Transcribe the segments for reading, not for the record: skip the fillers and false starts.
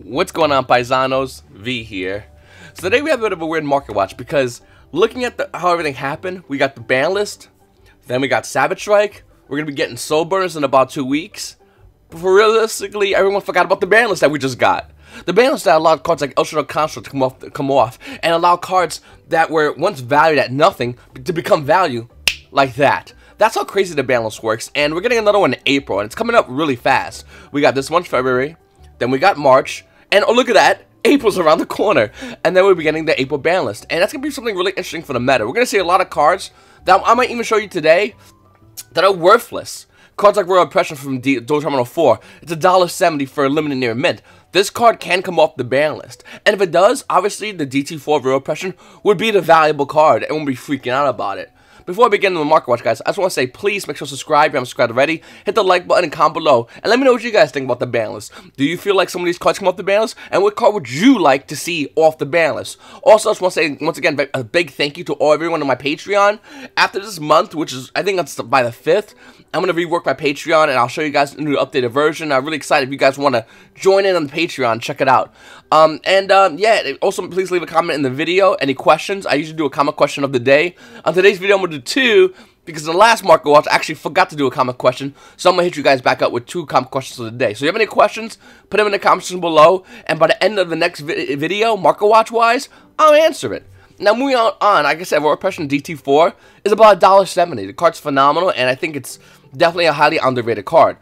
What's going on, paisanos? V here. So today we have a bit of a weird market watch because looking at how everything happened, we got the Banlist, then we got Savage Strike. We're gonna be getting Soul Burners in about 2 weeks. But realistically, everyone forgot about the Banlist that we just got. The Banlist that allowed cards like Ultra Construct to come off, and allow cards that were once valued at nothing to become value like that. That's how crazy the Banlist works, and we're getting another one in April, and it's coming up really fast. We got this one February, then we got March, and oh look at that, April's around the corner, and then we'll be getting the April Banlist, and that's going to be something really interesting for the meta. We're going to see a lot of cards that I might even show you today that are worthless. Cards like Royal Oppression from Dual Terminal 4, it's $1.70 for a limited near mint. This card can come off the ban list, and if it does, obviously the DT4 Royal Oppression would be the valuable card, and we'll be freaking out about it. Before I begin the market watch, guys, I just want to say, please make sure to subscribe if you haven't subscribed already. Hit the like button and comment below, and let me know what you guys think about the ban list. Do you feel like some of these cards come off the ban list? And what card would you like to see off the ban list? Also, I just want to say, once again, a big thank you to everyone on my Patreon. After this month, which is, I think that's by the 5th, I'm going to rework my Patreon, and I'll show you guys a new updated version. I'm really excited if you guys want to join in on the Patreon. Check it out. Yeah, also, please leave a comment in the video. Any questions? I usually do a comment question of the day. On today's video, I'm going to do 2, because in the last market watch, I actually forgot to do a comment question, so I'm going to hit you guys back up with 2 comment questions of the day. So if you have any questions, put them in the comment section below, and by the end of the next video, market watch-wise, I'll answer it. Now, moving on, like I said, Royal Oppression DT4 is about $1.70. The card's phenomenal, and I think it's definitely a highly underrated card.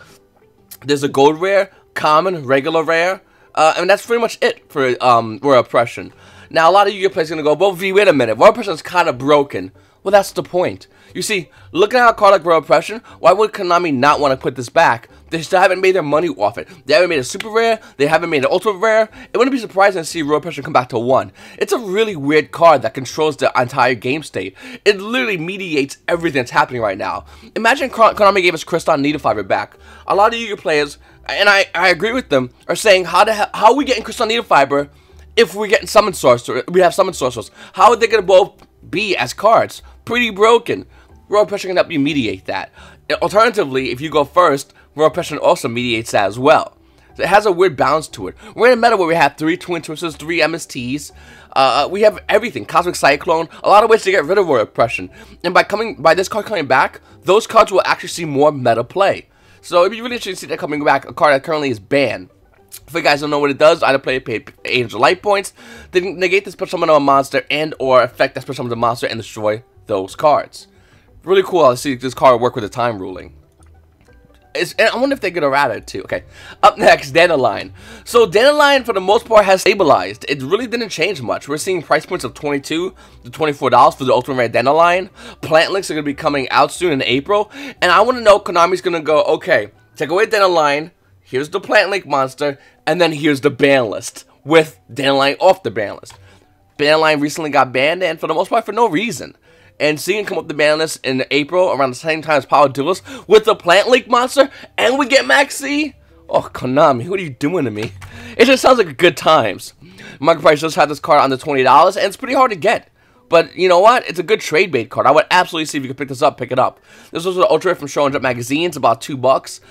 There's a gold rare, common, regular rare, and that's pretty much it for Royal Oppression. Now, a lot of you players are going to go, well, V, wait a minute, Royal Oppression is kind of broken. Well, that's the point. You see, looking at a card like Royal Oppression, why would Konami not want to put this back? They still haven't made their money off it. They haven't made a super rare. They haven't made an ultra rare. It wouldn't be surprising to see Royal Oppression come back to 1. It's a really weird card that controls the entire game state. It literally mediates everything that's happening right now. Imagine Konami gave us Crystal Needle Fiber back. A lot of you players, and I agree with them, are saying, how are we getting Crystal Needle Fiber if we're getting Summon Sorcerer? We have Summon Sorcerers. How are they going to both be as cards? Pretty broken. Royal Oppression can help you mediate that. Alternatively, if you go first, Royal Oppression also mediates that as well. So it has a weird balance to it. We're in a meta where we have 3 Twin Twisters, 3 MSTs. We have everything. Cosmic Cyclone. A lot of ways to get rid of Royal Oppression. And by this card coming back, those cards will actually see more meta play. So it'd be really interesting to see that coming back. A card that currently is banned. If you guys don't know what it does, either pay 800 life points, then negate the special summon of a monster and or affect that special summon of the monster and destroy those cards. Really cool to see this card work with the time ruling. And I wonder if they're gonna add it too. Okay, up next, Dandelion. So Dandelion, for the most part, has stabilized. It really didn't change much. We're seeing price points of $22 to $24 for the Ultimate Rare Dandelion. Plant Links are gonna be coming out soon in April, and I want to know Konami's gonna go, okay, take away Dandelion. Here's the Plant Link monster, and then here's the ban list with Dandelion off the ban list. Dandelion recently got banned, and for the most part, for no reason. And seeing it come up the ban list in April, around the same time as Power Duelist, with the Plant Link monster, and we get Max C? Oh, Konami, what are you doing to me? It just sounds like good times. Market price just had this card under $20, and it's pretty hard to get. But you know what? It's a good trade bait card. I would absolutely see if you could pick this up, pick it up. This was the Ultra Rare from Show and Jump magazines, about $2.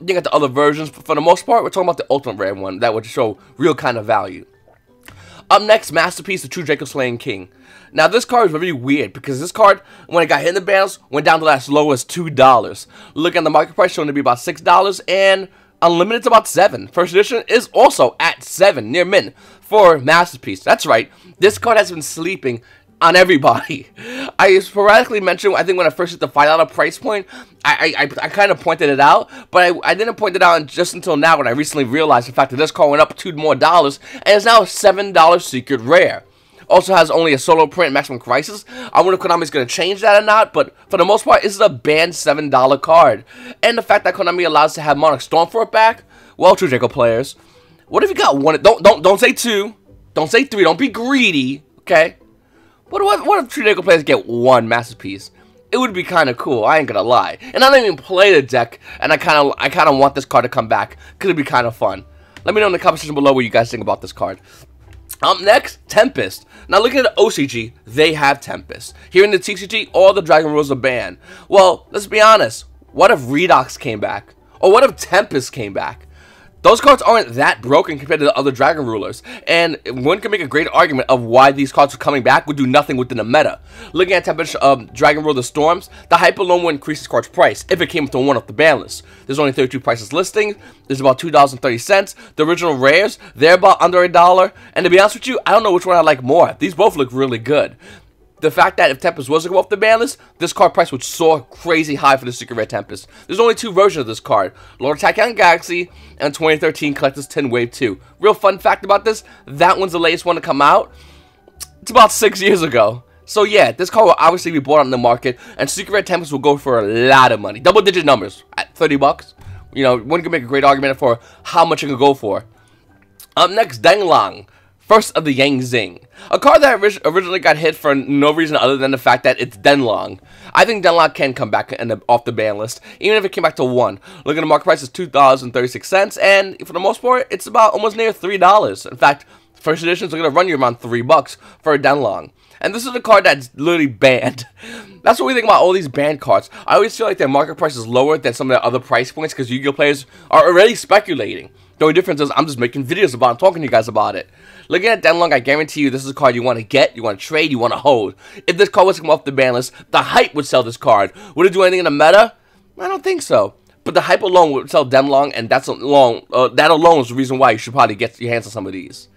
You got the other versions. For the most part, we're talking about the Ultimate Rare one that would show real kind of value. Up next, Masterpiece, the True Draco Slaying King. Now, this card is really weird because this card, when it got hit in the bans, went down to as low as $2. Look at the market price, showing to be about $6, and Unlimited's about $7. First edition is also at $7, near mint, for Masterpiece. That's right, this card has been sleeping on everybody. I sporadically mentioned, I think when I first hit the $5 price point, I kind of pointed it out, but I didn't point it out just until now when I recently realized the fact that this card went up $2 more, and it's now a $7 secret rare. Also has only a solo print, Maximum Crisis. I wonder if Konami's going to change that or not, but for the most part, this is a banned $7 card. And the fact that Konami allows to have Monarch Storm for it back, well, True Draco players, what if you got one? Don't say 2, don't say 3, don't be greedy, okay? What if True Draco players get 1 Masterpiece? It would be kind of cool, I ain't gonna lie. And I don't even play the deck, and I kind of want this card to come back, because it'd be kind of fun. Let me know in the comment section below what you guys think about this card. Up next, Tempest. Now looking at the OCG, they have Tempest. Here in the TCG, all the Dragon Rules are banned. Well, let's be honest. What if Redox came back? Or what if Tempest came back? Those cards aren't that broken compared to the other Dragon Rulers, and one can make a great argument of why these cards are coming back would do nothing within the meta. Looking at temperature of Dragon Ruler Storms, the Hyper Loan will increase this card's price if it came to one off the ban list. There's only 32 prices listing, there's about $2.30. The original rares, they're about under $1, and to be honest with you, I don't know which one I like more. These both look really good. The fact that if Tempest was to go off the ban list, this card price would soar crazy high for the Secret Rare Tempest. There's only 2 versions of this card, Lord Attack on Galaxy and 2013 Collector's 10 Wave 2. Real fun fact about this, that one's the latest one to come out. It's about 6 years ago. So yeah, this card will obviously be bought on the market, and Secret Rare Tempest will go for a lot of money. Double-digit numbers at 30 bucks. You know, one can make a great argument for how much it could go for. Up next, Denglong. First of the Yang Zing. A card that originally got hit for no reason other than the fact that it's Denlong. I think Denlong can come back off the ban list, even if it came back to 1. Look at the market price is $2.36, and for the most part, it's about almost near $3. In fact, first editions are going to run you around $3 for a Denlong. And this is a card that's literally banned. That's what we think about all these banned cards. I always feel like their market price is lower than some of the other price points because Yu-Gi-Oh players are already speculating. The only difference is I'm just making videos about it, talking to you guys about it. Looking at Denlong, I guarantee you this is a card you want to get, you want to trade, you want to hold. If this card was to come off the ban list, the hype would sell this card. Would it do anything in the meta? I don't think so. But the hype alone would sell Denlong, and that alone is the reason why you should probably get your hands on some of these.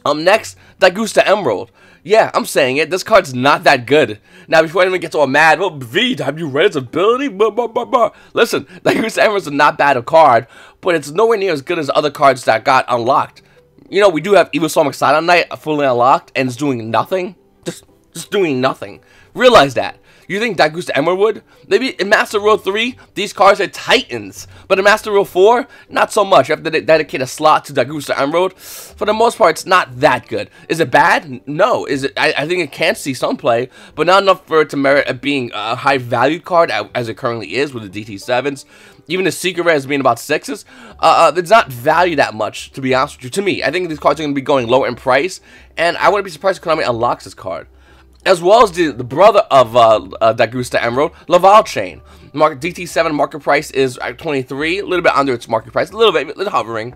Next, Dagusta Emerald. Yeah, I'm saying it. This card's not that good. Now, before anyone gets all mad, well, V, have you read its ability? Listen, Dagusta Emerald's not bad a card, but it's nowhere near as good as other cards that got unlocked. You know, we do have Evil Storm Exciton Knight fully unlocked, and it's doing nothing. Just doing nothing. Realize that. You think Dagusta Emerald would? Maybe in Master Rule 3, these cards are titans. But in Master Rule 4, not so much. You have to dedicate a slot to Dagusta Emerald. For the most part, it's not that good. Is it bad? No. Is it? I think it can see some play, but not enough for it to merit it being a high-value card as it currently is with the DT7s. Even the Secret Rares being about 6s, it's not valued that much, to be honest with you. To me, I think these cards are going to be going lower in price, and I wouldn't be surprised if KONAMI unlocks this card. As well as the brother of Dagusta Emerald, Laval Chain. DT7 market price is at 23, a little bit under its market price, a little hovering.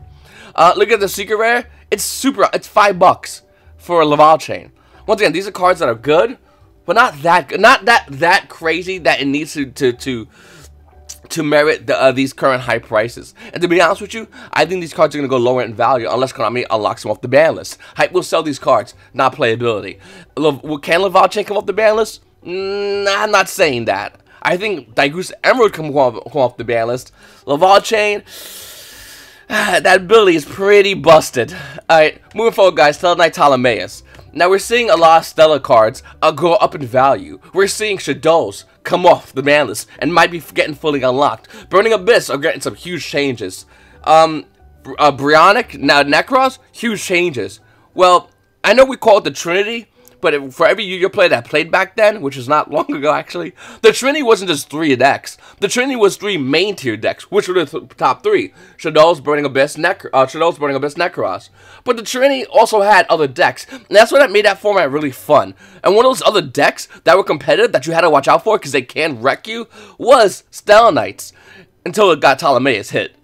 Look at the Secret Rare, it's $5 for a Laval Chain. Once again, these are cards that are good, but not that good, not that crazy that it needs to merit these current high prices. And to be honest with you, I think these cards are going to go lower in value unless KONAMI unlocks them off the ban list. Hype will sell these cards, not playability. Can Laval Chain come off the ban list? Nah, I'm not saying that. I think Dagusta Emerald can come off the ban list. Laval Chain, that ability is pretty busted. Alright, moving forward, guys. Telenite Ptolemaeus. Now, we're seeing a lot of Stellar cards go up in value. We're seeing Shadows come off the ban list and might be getting fully unlocked. Burning Abyss are getting some huge changes. Brionic, now Necros, huge changes. Well, I know we call it the Trinity, but for every Yu-Gi-Oh player that played back then, which is not long ago actually, the Trinity wasn't just 3 decks. The Trinity was 3 main tier decks, which were the top 3. Shadows, Burning Abyss, Necros. But the Trinity also had other decks, and that's what made that format really fun. And one of those other decks that were competitive that you had to watch out for because they can wreck you was Stellar Knights, until it got Ptolemaeus hit,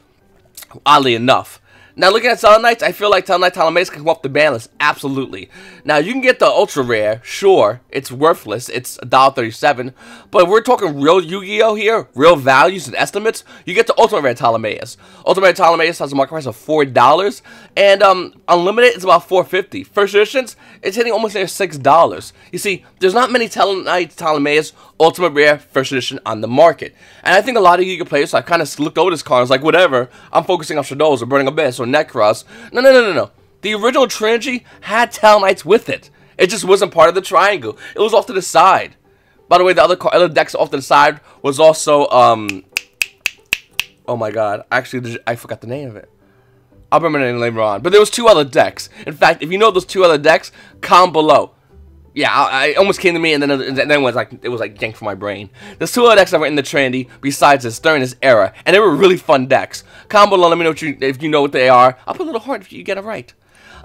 oddly enough. Now, looking at Stellar Knights, I feel like Telenite Ptolemaeus can come off the ban list. Absolutely. Now, you can get the Ultra Rare. Sure, it's worthless. It's $1.37. But if we're talking real Yu-Gi-Oh here, real values and estimates, you get the Ultimate Rare Ptolemaeus. Ultimate Rare Ptolemaeus has a market price of $4. And Unlimited is about $4.50. First editions, it's hitting almost near $6. You see, there's not many Telenite Ptolemaeus Ultimate Rare First Edition on the market. And I think a lot of Yu-Gi-Oh players, so I kind of looked over this card and was like, whatever, I'm focusing on Shadows or Burning Abyss or Necros. No. The original trilogy had Telenites with it. It just wasn't part of the triangle. It was off to the side. By the way, the other decks off to the side was also, oh my god, actually, I forgot the name of it. I'll remember the name later on. But there was 2 other decks. In fact, if you know those 2 other decks, comment below. Yeah, I almost came to me, and then it was like yanked from my brain. There's 2 other decks that were in the Trinity besides this during this era, and they were really fun decks. Comment below, let me know if you know what they are. I'll put a little heart if you get it right.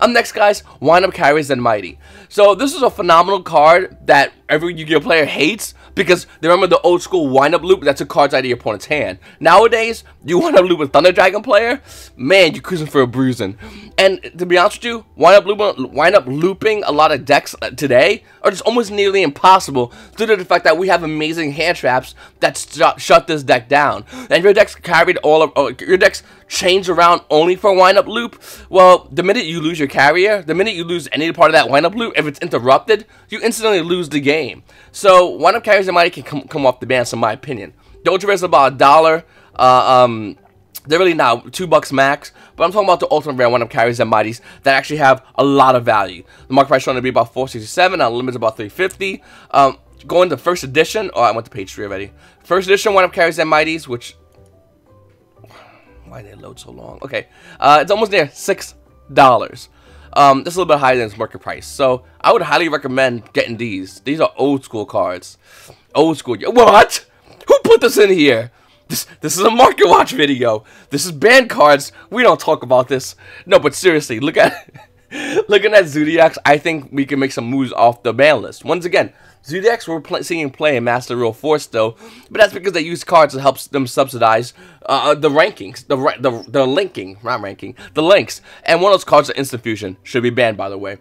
Next, guys, Wind-Up Carries and Mighty. So this is a phenomenal card that every Yu-Gi-Oh player hates because they remember the old school wind-up loop that took cards out of your opponent's hand. Nowadays, you wind-up loop with Thunder Dragon player, man, you're cruising for a bruising. And to be honest with you, wind-up looping a lot of decks today are just almost nearly impossible due to the fact that we have amazing hand traps that shut this deck down. And your deck's carried your deck's changed around only for wind-up loop. Well, the minute you lose your carrier, the minute you lose any part of that wind-up loop, if it's interrupted, you instantly lose the game. So wind-up carries and mighty can come off the bans, in my opinion. The Ultra Rare is about $1. They're really now $2 max, but I'm talking about the Ultimate Rare wind-up carries and mighties that actually have a lot of value. The market price is going to be about $467. Unlimited about $350. Going to first edition. Oh, I went to page 3 already. First edition wind-up carries and mighties, which, why did it load so long? Okay, it's almost near $6. This is a little bit higher than its market price, so I would highly recommend getting these. These are old school cards. Old school. What? Who put this in here? This is a Market Watch video. This is banned cards. We don't talk about this. No, but seriously, looking at Zodiacs, I think we can make some moves off the ban list. Once again, Zodiacs we're seeing play in Master Rule 4 still, but that's because they use cards that helps them subsidize the rankings, the linking, not ranking, the links. And one of those cards is Instant Fusion. Should be banned, by the way.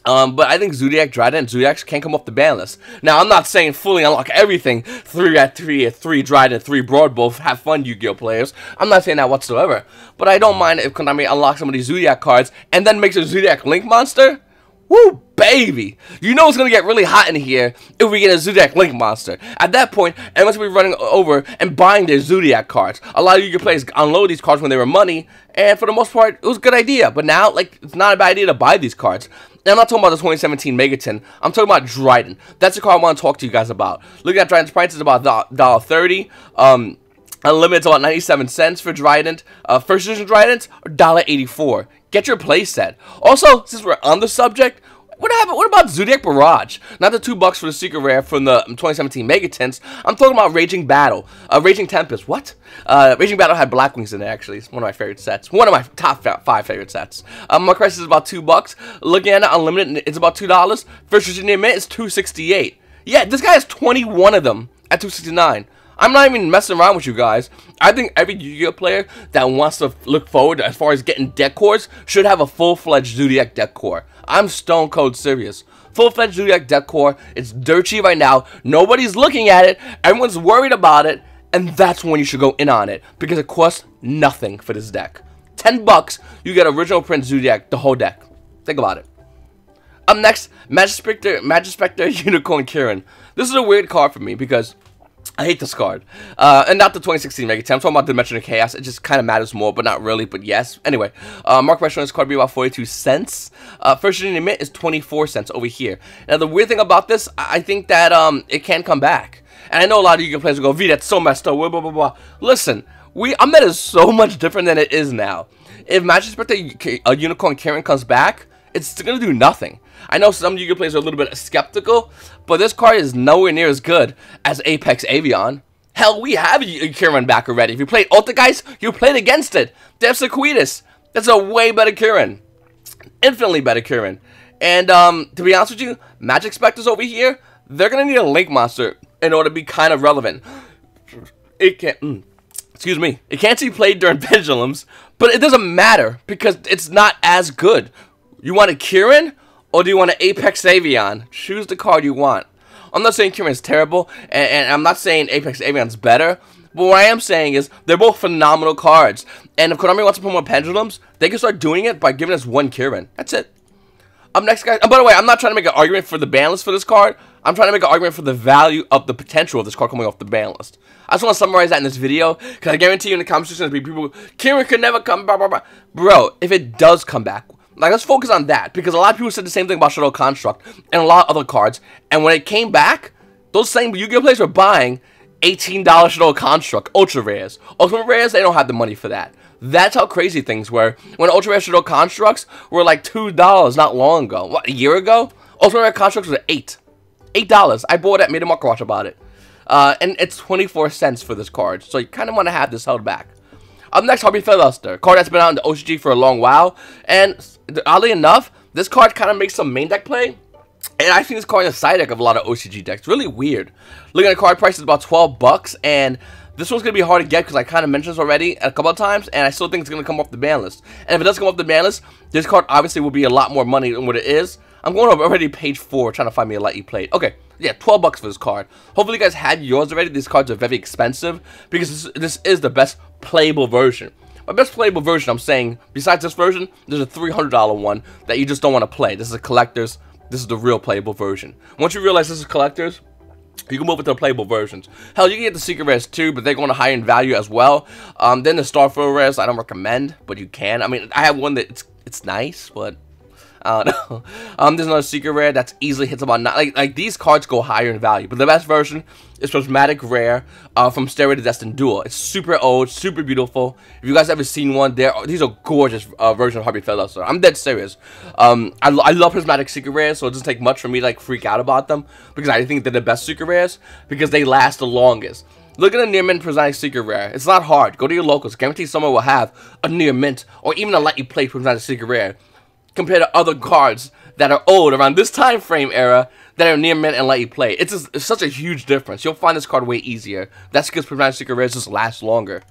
But I think Zodiac, Dryden, and Zodiacs can come off the ban list. Now, I'm not saying fully unlock everything. 3 at 3 at 3 Dryden, 3 Broad, both have fun, Yu-Gi-Oh players. I'm not saying that whatsoever. But I don't mind if Konami unlocks some of these Zodiac cards and then makes a Zodiac Link monster. Woo, baby! You know it's gonna get really hot in here if we get a Zodiac Link monster. At that point, everyone's gonna be running over and buying their Zodiac cards. A lot of Yu-Gi-Oh players unload these cards when they were money, and for the most part, it was a good idea. But now, like, it's not a bad idea to buy these cards. And I'm not talking about the 2017 Megaton. I'm talking about Dryden. That's the card I want to talk to you guys about. Looking at Dryden's price, it's about $1.30. Unlimited is about 97 cents for Dryden. First edition Dryden, $1.84. Get your play set. Also, since we're on the subject, what about Zodiac Barrage? Not the $2 for the secret rare from the 2017 Megatons. I'm talking about Raging Battle. Raging Tempest. What? Raging Battle had Black Wings in it, actually. It's one of my favorite sets. One of my top 5 favorite sets. My price is about $2. Looking at it, Unlimited, it's about $2. First Virginia Mint is $2.68. Yeah, this guy has 21 of them at $2.69. I'm not even messing around with you guys. I think every Yu-Gi-Oh player that wants to look forward as far as getting deck cores should have a full-fledged Zodiac deck core. I'm stone cold serious. Full-fledged Zodiac deck core. It's dirt cheap right now. Nobody's looking at it. Everyone's worried about it. And that's when you should go in on it. Because it costs nothing for this deck. $10, you get original print Zodiac, the whole deck. Think about it. Up next, Magic Spectre Unicorn Kirin. This is a weird card for me because I hate this card. And not the 2016 Megaton. I'm talking about Dimension of Chaos. It just kind of matters more, but not really. But yes. Anyway, market price on this card would be about 42 cents. First edition mint is 24 cents over here. Now, the weird thing about this, I think that it can come back. And I know a lot of Yu-Gi-Oh players will go, V, that's so messed up, blah, blah, blah, blah. Listen, Meta is so much different than it is now. If Magic Spectre Unicorn Kirin comes back, it's going to do nothing. I know some Yu-Gi-Oh players are a little bit skeptical, but this card is nowhere near as good as Apex Avion. Hell, we have Kirin back already. If you played Ultigeist, you played against it. They have Sequitas. That's a way better Kirin. Infinitely better Kirin. And to be honest with you, Magic Spectres over here, they're going to need a Link monster in order to be kind of relevant. It can't... Excuse me. It can't be played during Pendulums, but it doesn't matter because it's not as good. You want a Kirin? Or do you want an Apex Avion? Choose the card you want. I'm not saying Kirin is terrible, and I'm not saying Apex Avion's better, but what I am saying is they're both phenomenal cards. And if Konami wants to put more Pendulums, they can start doing it by giving us one Kirin. That's it. Up next, guys. And by the way, I'm not trying to make an argument for the ban list for this card. I'm trying to make an argument for the value of the potential of this card coming off the ban list. I just want to summarize that in this video, because I guarantee you in the comment section there'll be people, Kirin could never come, blah, blah, blah. Bro, if it does come back, like, let's focus on that, because a lot of people said the same thing about Shadow Construct and a lot of other cards, and when it came back, those same Yu-Gi-Oh players were buying $18 Shadow Construct, Ultra Rares. Ultimate Rares, they don't have the money for that. That's how crazy things were. When Ultra Rare Shadow Constructs were like $2 not long ago. What, a year ago? Ultimate Rare Constructs was $8. $8. I bought it, made a Market Watch about it. And it's 24 cents for this card, so you kind of want to have this held back. Up next, Harvey Featherluster, card that's been out in the OCG for a long while, and oddly enough, this card kind of makes some main deck play, and I think this card is a side deck of a lot of OCG decks. Really weird. Looking at the card price, it's about 12 bucks, and this one's going to be hard to get because I kind of mentioned this already a couple of times, and I still think it's going to come off the ban list. And if it does come off the ban list, this card obviously will be a lot more money than what it is. I'm going over already page 4 trying to find me a lightly played. Okay, yeah, 12 bucks for this card. Hopefully you guys had yours already. These cards are very expensive because this is the best playable version. My best playable version, I'm saying, besides this version, there's a $300 one that you just don't want to play. This is a collector's. This is the real playable version. Once you realize this is collector's, you can move it to the playable versions. Hell, you can get the secret rares too, but they're going to higher in value as well. Then the Starfield rares, I don't recommend, but you can. I mean, I have one that it's nice, but I don't know. There's another secret rare that's easily hits about like these cards go higher in value, but the best version is Prismatic Rare from Stairway to Destined Duel. It's super old, super beautiful. If you guys ever seen one, these are gorgeous versions of Harvey Featherluster. I'm dead serious. I love Prismatic secret rares, so it doesn't take much for me to like freak out about them because I think they're the best secret rares because they last the longest. Look at a near mint Prismatic secret rare. It's not hard. Go to your locals. Guarantee someone will have a near mint or even a lightly played Prismatic secret rare, compared to other cards that are old around this time frame era that are near mint and lightly played. It's such a huge difference. You'll find this card way easier. That's because Prismatic secret rares just last longer.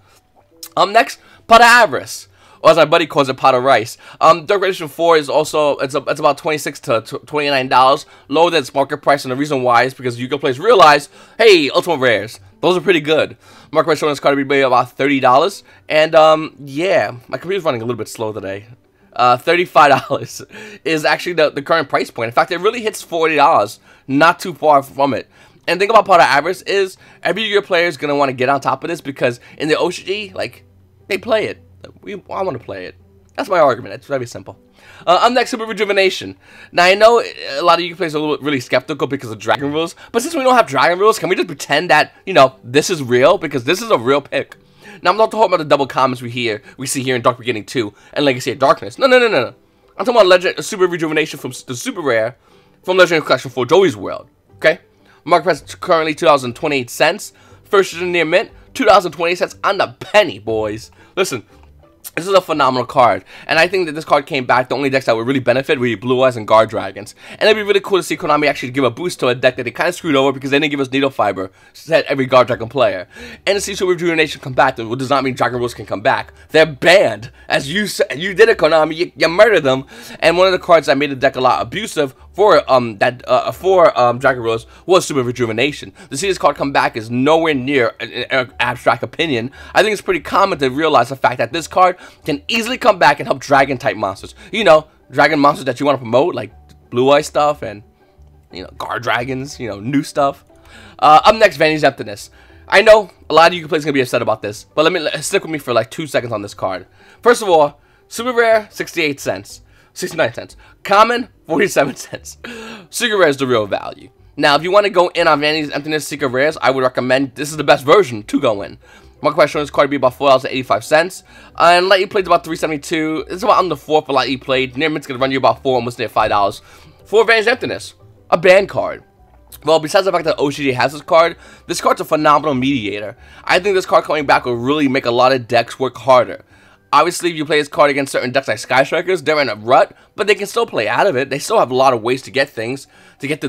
Next, Pot of Avarice, or as my buddy calls it, Pot of Rice. Dark Edition 4 is also, it's about $26 to $29, lower than its market price, and the reason why is because Yu-Gi-Oh! Players realize, hey, Ultimate Rares, those are pretty good. Market price on this card would be about $30, and yeah, my computer's running a little bit slow today. $35 is actually the current price point. In fact, it really hits $40, not too far from it. And the thing about Pot of Avarice is every Yu-Gi-Oh! Player is going to want to get on top of this because in the OCG, like, they play it. I want to play it. That's my argument. It's very simple. Up next, Super Rejuvenation. Now, I know a lot of Yu-Gi-Oh! Players are really skeptical because of Dragon Rules, but since we don't have Dragon Rules, can we just pretend that, you know, this is real? Because this is a real pick. Now, I'm not talking about the double comments we see here in Dark Beginning 2 and Legacy of Darkness. No. I'm talking about Super Rejuvenation from the Super Rare from Legendary Collection for Joey's World. Okay? Market price currently $2.28. First edition near mint, $2.28 on the penny, boys. Listen, this is a phenomenal card, and I think that this card came back. The only decks that would really benefit would be Blue Eyes and Guard Dragons, and it'd be really cool to see Konami actually give a boost to a deck that they kind of screwed over because they didn't give us Needle Fiber set every Guard Dragon player, and to see Super Rejuvenation come back, which does not mean Dragon Rules can come back. They're banned, as you said. You did it, Konami. You murdered them, and one of the cards that made the deck a lot abusive for Dragon Rules was Super Rejuvenation. To see this card come back is nowhere near an abstract opinion. I think it's pretty common to realize the fact that this card can easily come back and help Dragon type monsters. You know, Dragon monsters that you want to promote, like Blue Eye stuff and, you know, Guard Dragons, you know, new stuff. Up next, Vanity's Emptiness. I know a lot of you players are going to be upset about this, but stick with me for like 2 seconds on this card. First of all, Super Rare, 68 cents. 69 cents. Common, 47 cents. Secret Rare is the real value. Now, if you want to go in on Vanity's Emptiness Secret Rares, I would recommend this is the best version to go in. Market price on this card would be about $4.85. And lightly played about $3.72. It's about under 4 for lightly played. Near mint's going to run you about 4, almost near $5. For Vanity's Emptiness, a ban card. Well, besides the fact that OCG has this card's a phenomenal mediator. I think this card coming back will really make a lot of decks work harder. Obviously, if you play this card against certain decks like Sky Strikers, they're in a rut, but they can still play out of it. They still have a lot of ways to get things, to get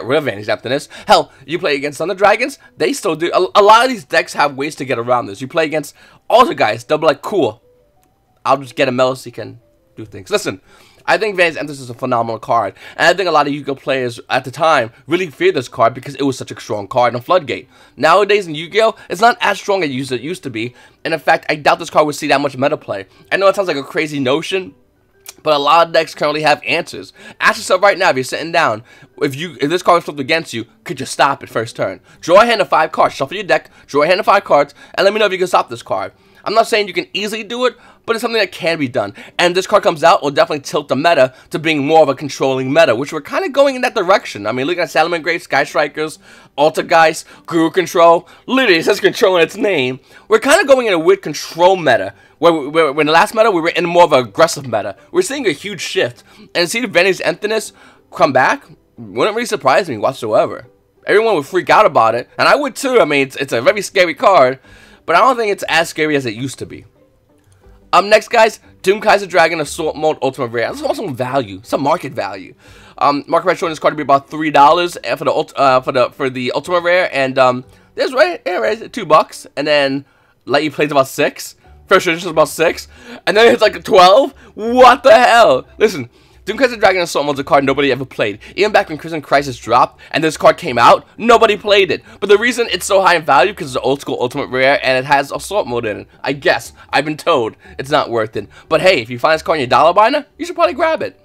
rid of Vanity's Emptiness. Hell, you play against Thunder Dragons, they still do. A lot of these decks have ways to get around this. You play against Altar Guys, they'll be like, cool, I'll just get a Mellow so you can do things. Listen, I think Vanity's Emptiness is a phenomenal card, and I think a lot of Yu-Gi-Oh! Players at the time really feared this card because it was such a strong card in Floodgate. Nowadays in Yu-Gi-Oh! It's not as strong as it used to be, and in fact, I doubt this card would see that much meta play. I know it sounds like a crazy notion, but a lot of decks currently have answers. Ask yourself right now, if you're sitting down, if this card is flipped against you, could you stop it first turn? Draw a hand of 5 cards, shuffle your deck, draw a hand of 5 cards, and let me know if you can stop this card. I'm not saying you can easily do it, but it's something that can be done. And this card comes out, will definitely tilt the meta to being more of a controlling meta, which we're kind of going in that direction. I mean, looking at Salamangreat, Sky Strikers, Altar Guys, Guru Control, literally it says control in its name. We're kind of going in a weird control meta, where in the last meta, we were in more of an aggressive meta. We're seeing a huge shift. And to see the Vanity's Emptiness come back wouldn't really surprise me whatsoever. Everyone would freak out about it, and I would too. I mean, it's a very scary card, but I don't think it's as scary as it used to be. Next, guys, Doom Kaiser Dragon Assault Mode Ultimate Rare. This is almost some value, some market value. Market price showing this card to be about $3 for the Ultimate Rare, and there's right $2, and then Let You Play is about $6. First edition is about $6, and then it's like 12. What the hell? Listen, Doom Kaiser Dragon Assault Mode is a card nobody ever played. Even back when Crimson Crisis dropped and this card came out, nobody played it. But the reason it's so high in value because it's an old school Ultimate Rare and it has Assault Mode in it. I guess. I've been told it's not worth it. But hey, if you find this card in your dollar binder, you should probably grab it.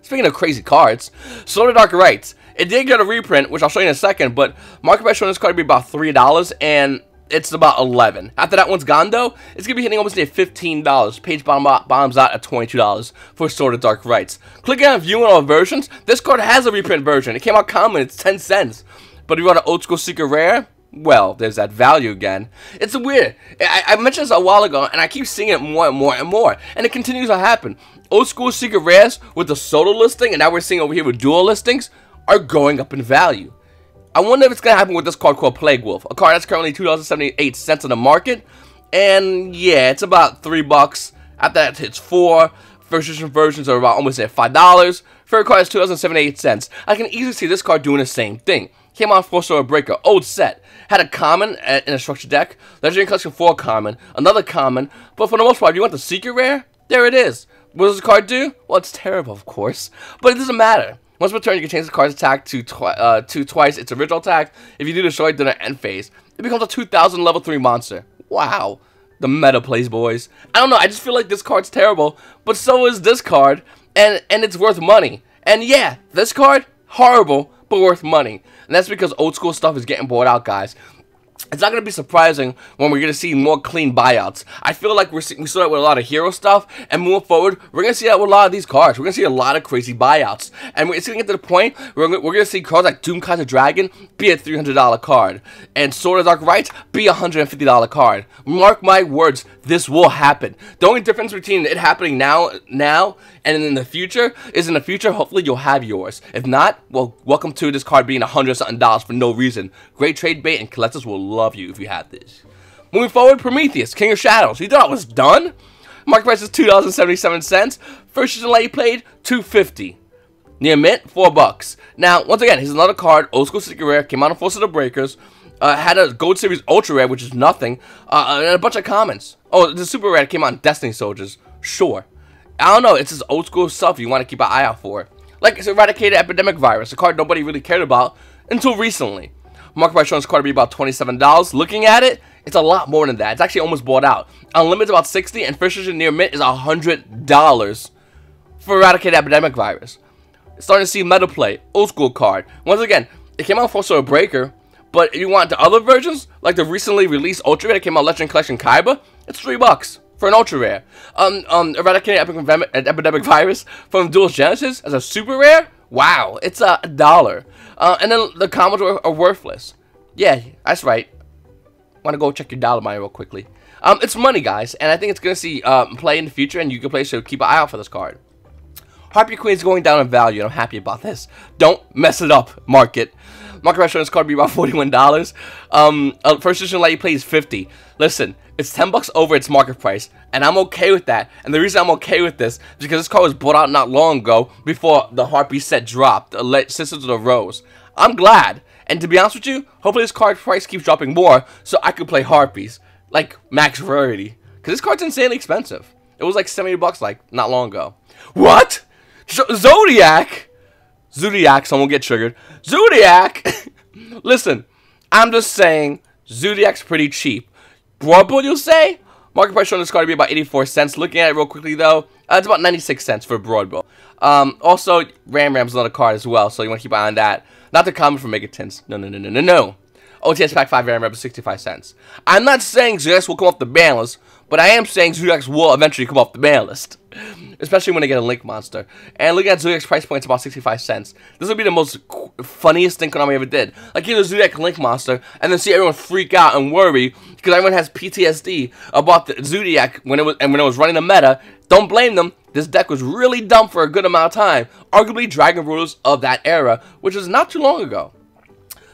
Speaking of crazy cards, Sword of Dark Rites. It did get a reprint, which I'll show you in a second, but market price showing this card to be about $3, and it's about $11. After that one's gone, though, it's going to be hitting almost near $15. Page bottoms out at $22 for Sword of Dark Rites. Clicking on viewing all versions, this card has a reprint version. It came out common, it's 10 cents. But if you want an old school secret rare, well, there's that value again. It's weird. I mentioned this a while ago, and I keep seeing it more and more and more. And it continues to happen. Old school secret rares with the solo listing, and now we're seeing over here with dual listings, are going up in value. I wonder if it's going to happen with this card called Plague Wolf. A card that's currently $2.78 on the market. And yeah, it's about $3. After that, it's $4. First edition versions are about almost at $5. Third card is $2.78. I can easily see this card doing the same thing. Came out 4-Star Breaker, old set. Had a common in a structured deck. Legendary Collection 4 common. Another common. But for the most part, if you want the secret rare, there it is. What does this card do? Well, it's terrible, of course. But it doesn't matter. Once per turn, you can change the card's attack to twice its original attack. If you do destroy it during the end phase, it becomes a 2000 level 3 monster. Wow. The meta plays, boys. I don't know, I just feel like this card's terrible, but so is this card, and it's worth money. And yeah, this card, horrible, but worth money. And that's because old school stuff is getting bought out, guys. It's not going to be surprising when we're going to see more clean buyouts. I feel like we saw that with a lot of hero stuff, and moving forward, we're going to see that with a lot of these cards. We're going to see a lot of crazy buyouts. And it's going to get to the point where we're going to see cards like Doom Kaiser Dragon be a $300 card, and Sword of Dark Rites be a $150 card. Mark my words, this will happen. The only difference between it happening now and in the future is in the future, hopefully you'll have yours. If not, well, welcome to this card being $100-something for no reason. Great trade bait, and collectors will love you if you have this. Moving forward, Prometheus, King of Shadows. You thought it was done? Market price is $2.77. First edition Let You Played, $2.50. Near mint, $4. Now, once again, here's another card, old school secret rare, came out on 4-Star Breakers. Had a Gold Series Ultra Rare, which is nothing, and a bunch of commons. Oh, the Super Rare came out on Destiny Soldiers. Sure. I don't know, it's just old school stuff you want to keep an eye out for. Like, it's Eradicated Epidemic Virus, a card nobody really cared about until recently. Market price showing this card to be about $27. Looking at it, it's a lot more than that. It's actually almost bought out. Unlimited about $60, and first edition near mint is $100 for Eradicated Epidemic Virus. Starting to see meta play, old school card. Once again, it came out for a breaker, but if you want the other versions, like the recently released Ultra Rare that came out Legendary Collection Kaiba, it's $3 for an Ultra Rare. Eradicated Epidemic Virus from Duel's Genesis as a Super Rare, wow, it's $1. And then the commons are worthless. Yeah, that's right. Want to go check your dollar mine real quickly. It's money, guys, and I think it's going to see play in the future, and you can play, so keep an eye out for this card. Harpy Queen is going down in value, and I'm happy about this. Don't mess it up, market. Market price on this card will be about $41. First edition Let You Play is $50. Listen, it's $10 over its market price, and I'm okay with that. And the reason I'm okay with this is because this card was bought out not long ago before the Harpy set dropped, the Sisters of the Rose. I'm glad. And to be honest with you, hopefully this card price keeps dropping more so I could play Harpies, like max rarity. Because this card's insanely expensive. It was like $70 like not long ago. What? Zodiac? Zodiac, someone get triggered. Zodiac! Listen, I'm just saying, Zodiac's pretty cheap. Broadbull, you'll say? Market price on this card to be about 84 cents. Looking at it real quickly, though, it's about 96 cents for Broadbull. Also, Ram's another card as well, so you want to keep an eye on that. Not the common for Megatins. No. OTS Pack 5 Ram is 65 cents. I'm not saying Zodiacs will come off the ban list, but I am saying Zodiacs will eventually come off the ban list. Especially when they get a Link Monster. And looking at Zodiac's price point, it's about 65 cents. This would be the most funniest thing KONAMI ever did. Like, get a Zodiac Link Monster, and then see everyone freak out and worry, because everyone has PTSD about the Zodiac when it was running the meta. Don't blame them. This deck was really dumb for a good amount of time. Arguably Dragon Rulers of that era, which is not too long ago.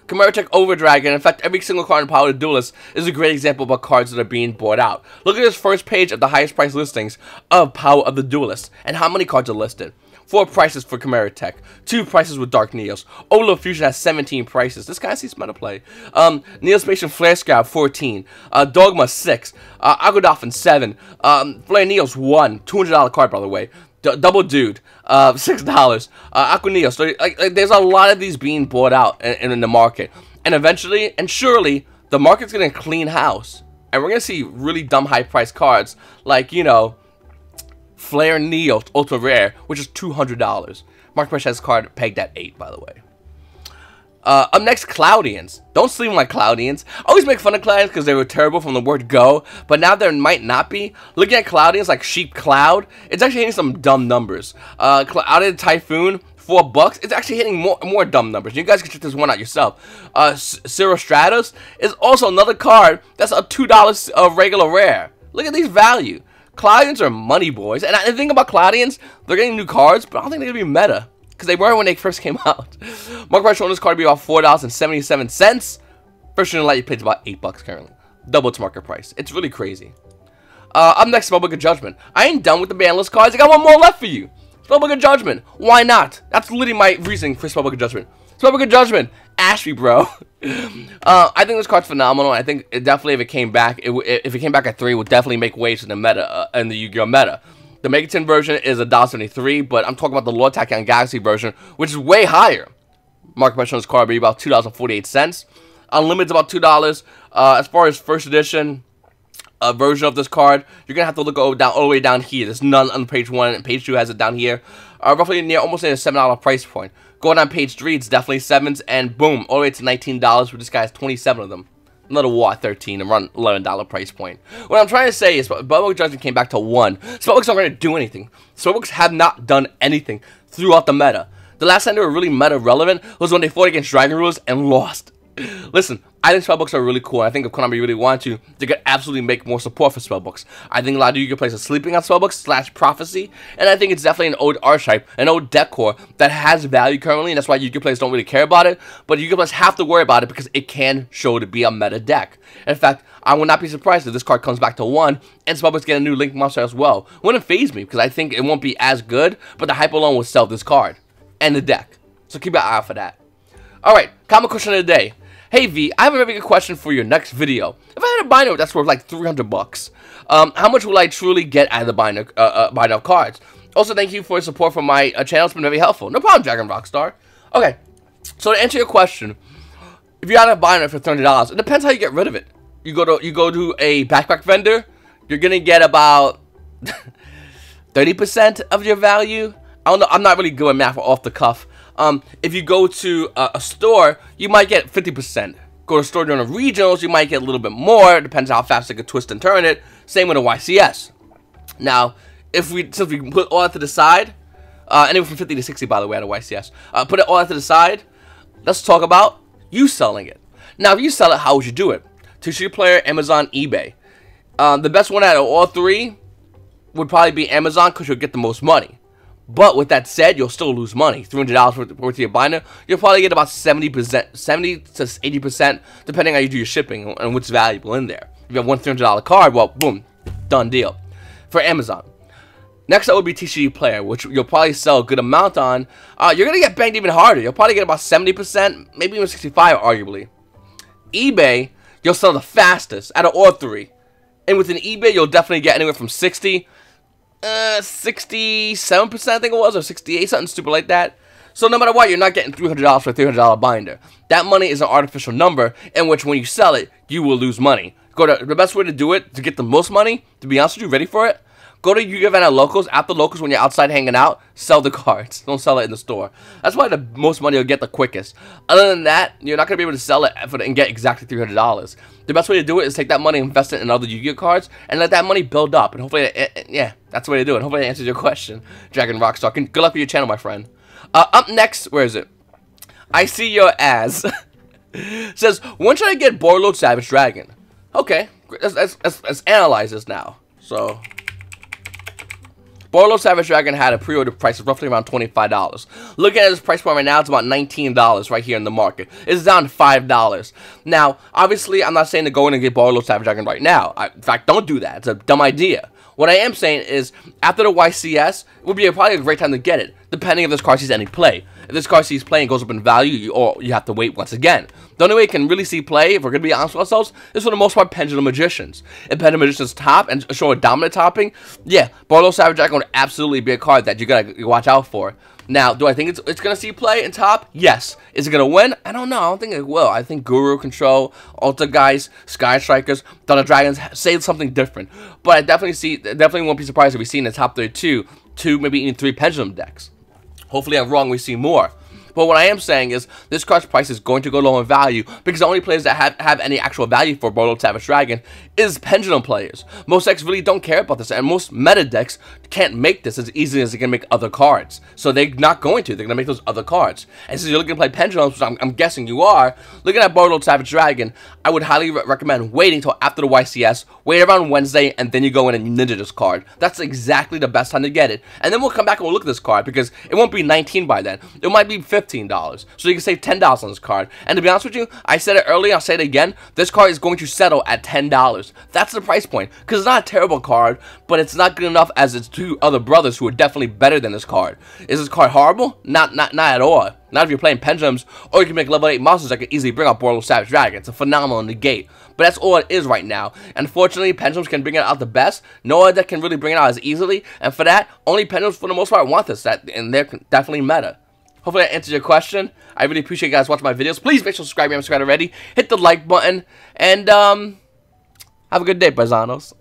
Commeritech Overdragon, in fact, every single card in Power of the Duelist is a great example of what cards that are being bought out. Look at this first page of the highest price listings of Power of the Duelist, and how many cards are listed. 4 prices for Commeritech, 2 prices with Dark Neos. Olo Fusion has 17 prices. This guy sees meta play. Neospatial Flare Scout 14, Dogma 6, Agodolphin 7, Flare Neos 1, $200 card by the way. Double Dude, $6. Aqua Neos. So, there's a lot of these being bought out in the market, and eventually and surely the market's gonna clean house, and we're gonna see really dumb high price cards like, you know, Flare Neo Ultra Rare, which is $200. Mark Press has card pegged at 8, by the way. Up next, Cloudians. Don't sleep on my Cloudians. I always make fun of Cloudians because they were terrible from the word go, but now there might not be. Looking at Cloudians like Sheep Cloud, it's actually hitting some dumb numbers. Clouded Typhoon, $4. It's actually hitting more dumb numbers. You guys can check this one out yourself. Stratos is also another card that's a $2 regular rare. Look at these value. Cloudians are money, boys. And the thing about Cloudians, they're getting new cards, but I don't think they're going to be meta, because they weren't when they first came out. Market price on this card would be about $4.77. First Light you paid about $8 currently. Double its market price. It's really crazy. Up next, Spellbook of Judgment. I ain't done with the Banlist cards. I got one more left for you. Spellbook of Judgment. Why not? That's literally my reasoning for Spellbook of Judgment. Spellbook of Judgment. Ashby, bro. I think this card's phenomenal. I think it definitely, if it came back, if it came back at 3, it would definitely make waves in the meta, in the Yu-Gi-Oh meta. The Megaton version is $1.73, but I'm talking about the Lord Tachyon Galaxy version, which is way higher. Market price on this card would be about $2.48. Unlimited's about $2. As far as first edition version of this card, you're gonna have to look all the way down here. There's none on page 1, and page 2 has it down here. Roughly almost near a $7 price point. Going on page 3, it's definitely 7s, and boom, all the way to $19, where this guy has 27 of them. Another war at 13 and run $11 price point. What I'm trying to say is, Spellbook Judgment came back to 1. Spellbooks aren't going to do anything. Spellbooks have not done anything throughout the meta. The last time they were really meta relevant was when they fought against Dragon Rulers and lost. Listen, I think Spellbooks are really cool. I think if Konami really wanted to, they could absolutely make more support for Spellbooks. I think a lot of Yu-Gi-Oh players are sleeping on Spellbooks / Prophecy, and I think it's definitely an old archetype, an old deck core that has value currently, and that's why Yu-Gi-Oh players don't really care about it, but Yu-Gi-Oh players have to worry about it because it can show to be a meta deck. In fact, I would not be surprised if this card comes back to 1, and Spellbooks get a new Link monster as well. Wouldn't faze me, because I think it won't be as good, but the hype alone will sell this card, and the deck. So keep an eye out for that. Alright, comment question of the day. Hey V, I have a very good question for your next video. If I had a binder that's worth like $300, how much will I truly get out of the binder of cards? Also, thank you for your support from my channel. It's been very helpful. No problem, Dragon Rockstar. Okay, so to answer your question, if you have a binder for $300, it depends how you get rid of it. You go to a backpack vendor, you're gonna get about 30% of your value. I don't know. I'm not really good at math off the cuff. If you go to a store, you might get 50%. Go to a store during the regionals, you might get a little bit more. It depends how fast they can twist and turn it. Same with a YCS. Now, since we put all that to the side, anywhere from 50 to 60, by the way, at a YCS. Put it all that to the side. Let's talk about you selling it. Now, if you sell it, how would you do it? TCG Player, Amazon, eBay. The best one out of all 3 would probably be Amazon because you'll get the most money. But with that said, you'll still lose money. $300 worth of your binder, you'll probably get about 70%, 70 to 80%, depending on how you do your shipping and what's valuable in there. If you have one $300 card, well, boom, done deal. For Amazon. Next up would be TCG Player, which you'll probably sell a good amount on. You're going to get banked even harder. You'll probably get about 70%, maybe even 65%, arguably. eBay, you'll sell the fastest out of all 3. And within eBay, you'll definitely get anywhere from 67%, I think it was, or 68, something stupid like that. So no matter what, you're not getting $300 for a $300 binder. That money is an artificial number, in which when you sell it, you will lose money. The best way to do it, to get the most money, to be honest with you, ready for it? Go to Yu-Gi-Oh! Event at locals. At the locals, when you're outside hanging out, sell the cards. Don't sell it in the store. That's why the most money you'll get the quickest. Other than that, you're not going to be able to sell it and get exactly $300. The best way to do it is take that money and invest it in other Yu-Gi-Oh! Cards and let that money build up. And hopefully, yeah, that's the way to do it. Hopefully, that answers your question, Dragon Rockstar. Good luck with your channel, my friend. Up next, where is it? I see your ass. Says, when should I get Borload Savage Dragon? Okay, let's analyze this now. So, Borderlord Savage Dragon had a pre-order price of roughly around $25. Looking at this price point right now, it's about $19 right here in the market. It's down to $5. Now, obviously, I'm not saying to go in and get Borderlord Savage Dragon right now. In fact, don't do that. It's a dumb idea. What I am saying is, after the YCS, it would be probably a great time to get it, depending if this card sees any play. If this card sees play and goes up in value, you have to wait once again. The only way it can really see play, if we're going to be honest with ourselves, is for the most part Pendulum Magicians. If Pendulum Magicians top and show a dominant topping, yeah, Borderlord Savage Dragon would absolutely be a card that you got to watch out for. Now, do I think it's going to see play and top? Yes. Is it going to win? I don't know. I don't think it will. I think Guru Control, Alta Guys, Sky Strikers, Thunder Dragons say something different. But I definitely won't be surprised if we see in the top 32, 2, maybe even 3 Pendulum decks. Hopefully I'm wrong, we see more. But what I am saying is, this card's price is going to go low in value, because the only players that have any actual value for Borderlord Savage Dragon is Pendulum players. Most decks really don't care about this, and most meta decks can't make this as easily as they can make other cards. So they're not going to. They're going to make those other cards. And since you're looking to play Pendulums, which I'm guessing you are, looking at Borderlord Savage Dragon, I would highly recommend waiting until after the YCS, wait around Wednesday, and then you go in and you ninja this card. That's exactly the best time to get it. And then we'll come back and we'll look at this card, because it won't be 19 by then. It might be $15. So you can save $10 on this card. And to be honest with you, I said it earlier, I'll say it again, this card is going to settle at $10. That's the price point. Because it's not a terrible card, but it's not good enough as its 2 other brothers who are definitely better than this card. Is this card horrible? Not at all. Not if you're playing Pendulums, or you can make level 8 monsters that can easily bring out Borderlord Savage Dragon. It's a phenomenal negate. But that's all it is right now. Unfortunately, Pendulums can bring it out the best. No other deck can really bring it out as easily. And for that, only Pendulums for the most part want this. And they're definitely meta. Hopefully that answers your question. I really appreciate you guys watching my videos. Please make sure to subscribe if you haven't subscribed already. Hit the like button. And have a good day, paisanos.